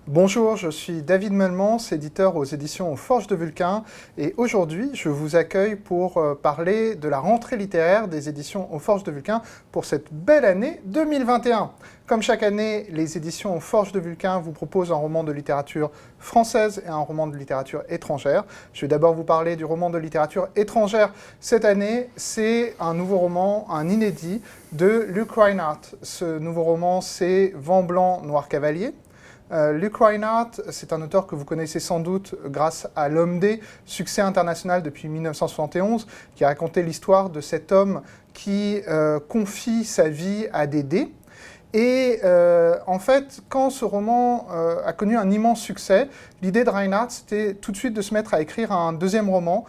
Bonjour, je suis David Melmans, éditeur aux éditions Forges de Vulcain, et aujourd'hui je vous accueille pour parler de la rentrée littéraire des éditions aux Forges de Vulcain pour cette belle année 2021. Comme chaque année, les éditions aux Forges de Vulcain vous proposent un roman de littérature française et un roman de littérature étrangère. Je vais d'abord vous parler du roman de littérature étrangère. Cette année, c'est un nouveau roman, un inédit, de Luke Reinhardt. Ce nouveau roman, c'est Vent blanc, noir cavalier. Luke Reinhardt, c'est un auteur que vous connaissez sans doute grâce à L'Homme D, succès international depuis 1971, qui a raconté l'histoire de cet homme qui confie sa vie à des dés. Et en fait, quand ce roman a connu un immense succès, l'idée de Reinhardt, c'était tout de suite de se mettre à écrire un deuxième roman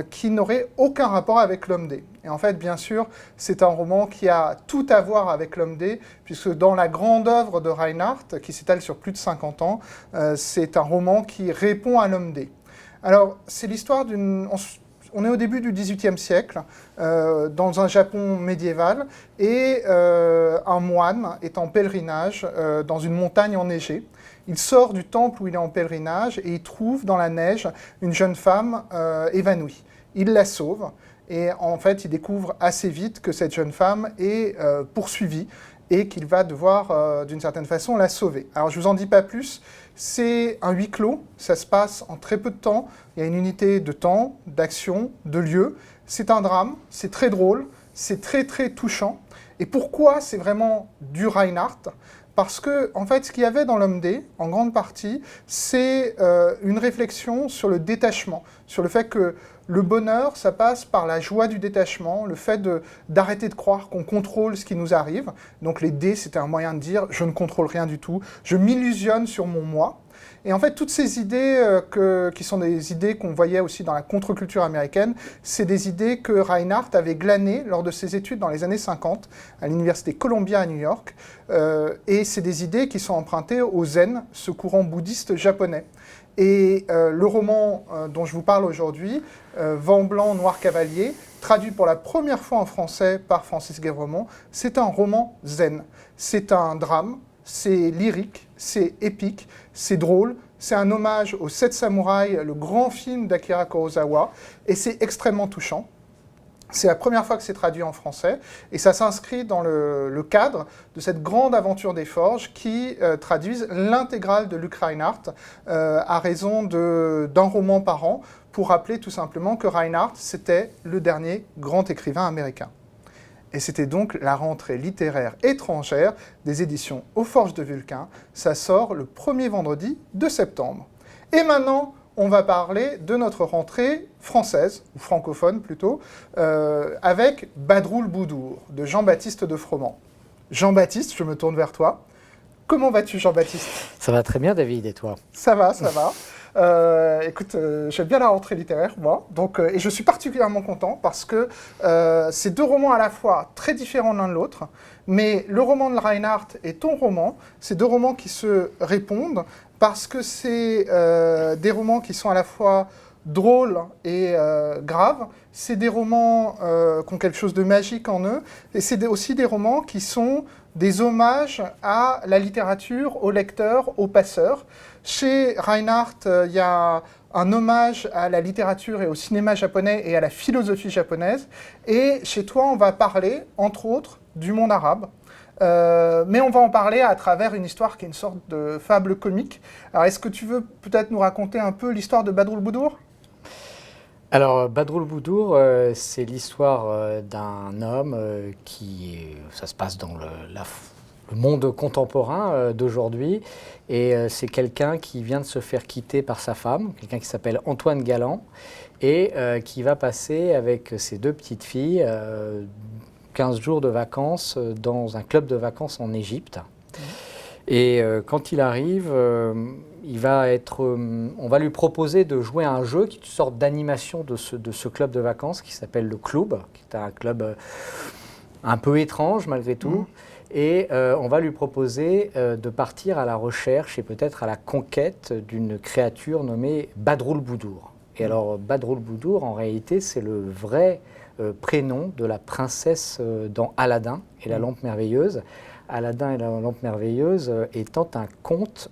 qui n'aurait aucun rapport avec L'Homme D. Et en fait, bien sûr, c'est un roman qui a tout à voir avec L'Homme D, puisque dans la grande œuvre de Reinhardt, qui s'étale sur plus de 50 ans, c'est un roman qui répond à L'Homme D. Alors, c'est l'histoire d'une... On est au début du XVIIIe siècle, dans un Japon médiéval, et un moine est en pèlerinage dans une montagne enneigée. Il sort du temple où il est en pèlerinage et il trouve dans la neige une jeune femme évanouie. Il la sauve et en fait il découvre assez vite que cette jeune femme est poursuivie et qu'il va devoir d'une certaine façon la sauver. Alors je ne vous en dis pas plus. C'est un huis clos, ça se passe en très peu de temps, il y a une unité de temps, d'action, de lieu. C'est un drame, c'est très drôle, c'est très très touchant. Et pourquoi c'est vraiment du Reinhardt ? Parce que, en fait, ce qu'il y avait dans L'Homme D, en grande partie, c'est une réflexion sur le détachement, sur le fait que le bonheur, ça passe par la joie du détachement, le fait d'arrêter de croire qu'on contrôle ce qui nous arrive. Donc les dés, c'était un moyen de dire « je ne contrôle rien du tout, je m'illusionne sur mon moi ». Et en fait, toutes ces idées qui sont des idées qu'on voyait aussi dans la contre-culture américaine, c'est des idées que Reinhardt avait glanées lors de ses études dans les années 50 à l'université Columbia à New York. Et c'est des idées qui sont empruntées au zen, ce courant bouddhiste japonais. Et le roman dont je vous parle aujourd'hui, Vent blanc, noir cavalier, traduit pour la première fois en français par Francis Guèvremont, c'est un roman zen. C'est un drame, c'est lyrique, c'est épique, c'est drôle, c'est un hommage aux Sept Samouraïs, le grand film d'Akira Kurosawa, et c'est extrêmement touchant. C'est la première fois que c'est traduit en français, et ça s'inscrit dans le cadre de cette grande aventure des Forges qui traduisent l'intégrale de Luke Reinhardt à raison d'un roman par an, pour rappeler tout simplement que Reinhardt, c'était le dernier grand écrivain américain. Et c'était donc la rentrée littéraire étrangère des éditions aux Forges de Vulcain. Ça sort le premier vendredi de septembre. Et maintenant, on va parler de notre rentrée française, ou francophone plutôt, avec Badroul Boudour, de Jean-Baptiste de Froment. Jean-Baptiste, je me tourne vers toi. Comment vas-tu, Jean-Baptiste ? Ça va très bien, David, et toi ? Ça va, ça va. Écoute, j'aime bien la rentrée littéraire, moi, donc, et je suis particulièrement content parce que c'est deux romans à la fois très différents l'un de l'autre, mais le roman de Reinhardt et ton roman, c'est deux romans qui se répondent parce que c'est des romans qui sont à la fois drôles et graves, c'est des romans qui ont quelque chose de magique en eux, et c'est aussi des romans qui sont des hommages à la littérature, aux lecteurs, aux passeurs. Chez Reinhardt, il y a un hommage à la littérature et au cinéma japonais et à la philosophie japonaise. Et chez toi, on va parler, entre autres, du monde arabe. Mais on va en parler à travers une histoire qui est une sorte de fable comique. Alors, est-ce que tu veux peut-être nous raconter un peu l'histoire de Badroul Boudour ? Alors, Badroul Boudour, c'est l'histoire d'un homme ça se passe dans le monde contemporain d'aujourd'hui, et c'est quelqu'un qui vient de se faire quitter par sa femme, quelqu'un qui s'appelle Antoine Galland, et qui va passer avec ses deux petites filles 15 jours de vacances dans un club de vacances en Égypte. Et quand il arrive, on va lui proposer de jouer à un jeu qui est une sorte d'animation de ce club de vacances qui s'appelle le Club, qui est un club un peu étrange malgré tout. Et on va lui proposer de partir à la recherche et peut-être à la conquête d'une créature nommée Badroul Boudour. Et alors Badroul Boudour, en réalité, c'est le vrai prénom de la princesse dans Aladdin et la lampe merveilleuse. Aladdin et la lampe merveilleuse étant un conte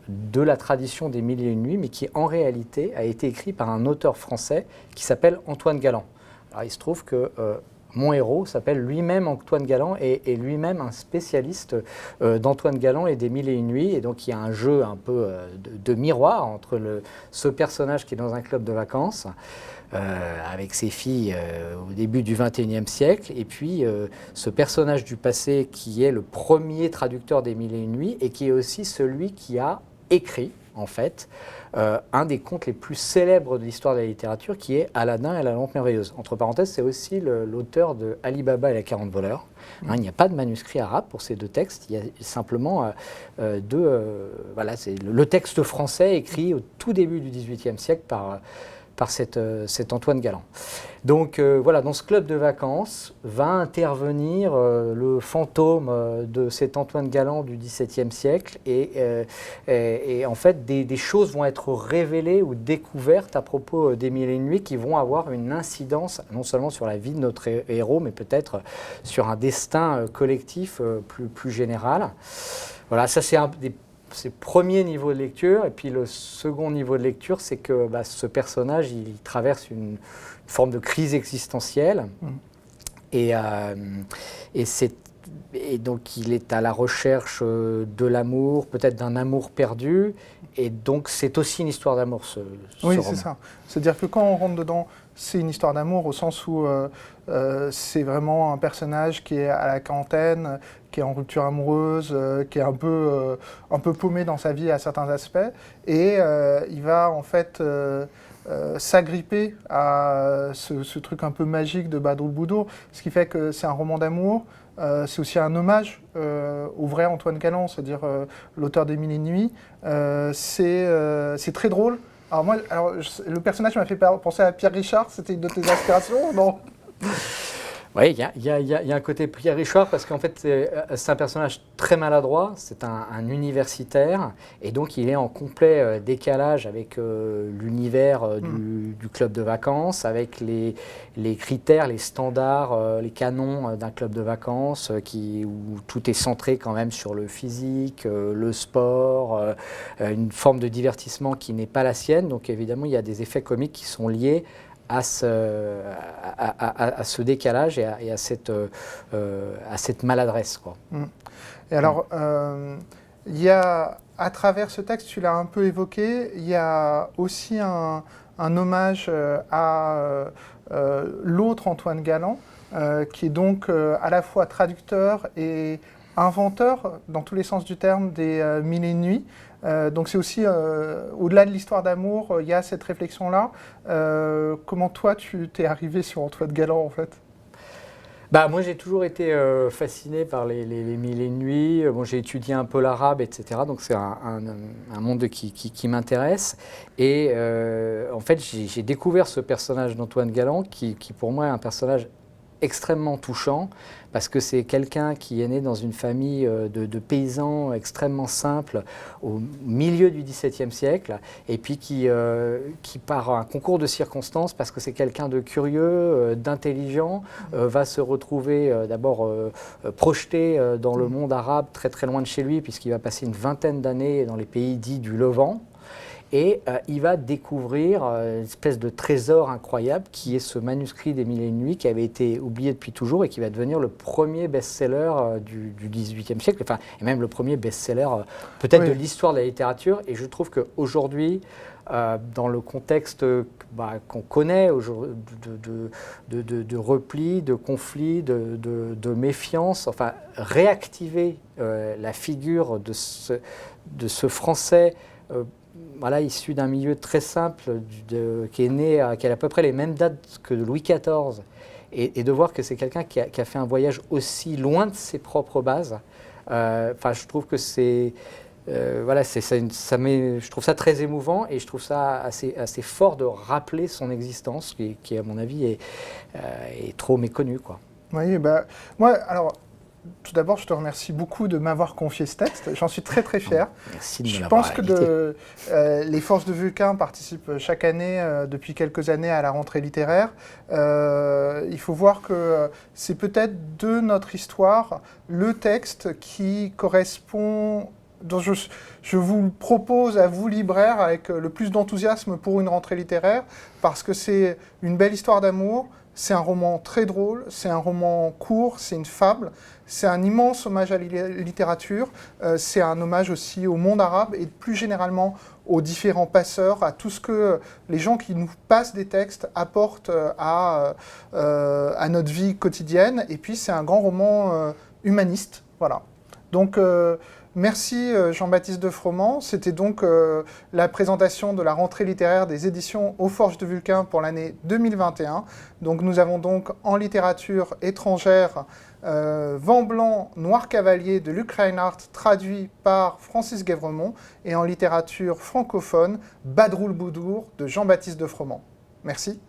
de la tradition des Mille et une nuits, mais qui en réalité a été écrit par un auteur français qui s'appelle Antoine Galland. Alors il se trouve que mon héros s'appelle lui-même Antoine Galland et lui-même un spécialiste d'Antoine Galland et des Mille et une nuits. Et donc il y a un jeu un peu de miroir entre ce personnage qui est dans un club de vacances avec ses filles au début du XXIe siècle, et puis ce personnage du passé qui est le premier traducteur des Mille et une nuits et qui est aussi celui qui a écrit, en fait, un des contes les plus célèbres de l'histoire de la littérature, qui est Aladdin et la lampe merveilleuse. Entre parenthèses, c'est aussi l'auteur de Ali Baba et les 40 voleurs. Hein, il n'y a pas de manuscrit arabe pour ces deux textes, il y a simplement voilà, c'est le texte français écrit au tout début du XVIIIe siècle par cet Antoine Galland. Donc voilà, dans ce club de vacances va intervenir le fantôme de cet Antoine Galland du XVIIe siècle et en fait des choses vont être révélées ou découvertes à propos des Mille et une nuits qui vont avoir une incidence non seulement sur la vie de notre héros mais peut-être sur un destin collectif plus général. Voilà, ça c'est un des premier niveau de lecture, et puis le second niveau de lecture, c'est que ce personnage, il traverse une forme de crise existentielle, et donc il est à la recherche de l'amour, peut-être d'un amour perdu, et donc c'est aussi une histoire d'amour, ce Oui, roman. c'est ça. C'est-à-dire que quand on rentre dedans, c'est une histoire d'amour au sens où c'est vraiment un personnage qui est à la quarantaine, qui est en rupture amoureuse, qui est un peu paumé dans sa vie à certains aspects, et il va en fait s'agripper à ce truc un peu magique de Badroul Boudour, ce qui fait que c'est un roman d'amour. C'est aussi un hommage au vrai Antoine Galland, c'est-à-dire l'auteur des Mille et une nuits. C'est très drôle. Alors moi, le personnage m'a fait penser à Pierre Richard, c'était une de tes inspirations, non? Oui, il y a un côté Pierre Richard parce qu'en fait, c'est un personnage très maladroit, c'est un universitaire, et donc il est en complet décalage avec l'univers du club de vacances, avec les critères, les standards, les canons d'un club de vacances, où tout est centré quand même sur le physique, le sport, une forme de divertissement qui n'est pas la sienne. Donc évidemment, il y a des effets comiques qui sont liés à ce décalage et à cette maladresse, quoi. Et alors, il y a, à travers ce texte, tu l'as un peu évoqué, il y a aussi un hommage à l'autre Antoine Galland, qui est donc à la fois traducteur et inventeur, dans tous les sens du terme, des Mille et une nuits. Donc c'est aussi, au-delà de l'histoire d'amour, il y a cette réflexion-là. Comment toi, tu t'es arrivé sur Antoine Galland, en fait? Moi, j'ai toujours été fasciné par les Mille et une nuits. Bon, j'ai étudié un peu l'arabe, etc. Donc c'est un monde qui m'intéresse. Et en fait, j'ai découvert ce personnage d'Antoine Galland qui pour moi est un personnage extrêmement touchant, parce que c'est quelqu'un qui est né dans une famille de paysans extrêmement simples au milieu du XVIIe siècle, et puis qui par un concours de circonstances, parce que c'est quelqu'un de curieux, d'intelligent, va se retrouver d'abord projeté dans le monde arabe très très loin de chez lui, puisqu'il va passer une vingtaine d'années dans les pays dits du Levant. Et il va découvrir une espèce de trésor incroyable qui est ce manuscrit des Mille et une nuits qui avait été oublié depuis toujours et qui va devenir le premier best-seller du XVIIIe siècle, enfin, et même le premier best-seller peut-être de l'histoire de la littérature. Et je trouve qu'aujourd'hui, dans le contexte qu'on connaît de repli, de conflit, de méfiance, enfin réactiver la figure de ce Français voilà, issu d'un milieu très simple, qui est né, qui a à peu près les mêmes dates que Louis XIV, et de voir que c'est quelqu'un qui a fait un voyage aussi loin de ses propres bases. Je trouve que c'est voilà, je trouve ça très émouvant, et je trouve ça assez fort de rappeler son existence, qui à mon avis est trop méconnue, quoi. Oui, moi, alors. Tout d'abord, je te remercie beaucoup de m'avoir confié ce texte. J'en suis très très fier. Merci de me Je l'avoir pense invité. que les Forges de Vulcain participent chaque année, depuis quelques années, à la rentrée littéraire. Il faut voir que c'est peut-être de notre histoire le texte qui correspond dont je vous propose à vous, libraires, avec le plus d'enthousiasme pour une rentrée littéraire, parce que c'est une belle histoire d'amour, c'est un roman très drôle, c'est un roman court, c'est une fable, c'est un immense hommage à la littérature, c'est un hommage aussi au monde arabe et plus généralement aux différents passeurs, à tout ce que les gens qui nous passent des textes apportent à notre vie quotidienne. Et puis c'est un grand roman humaniste, voilà. Donc merci Jean-Baptiste de Froment. C'était donc la présentation de la rentrée littéraire des éditions Aux Forges de Vulcain pour l'année 2021. Donc nous avons donc en littérature étrangère Vent blanc, Noir cavalier de Luc Reinhardt, traduit par Francis Guèvremont, et en littérature francophone Badroul Boudour de Jean-Baptiste de Froment. Merci.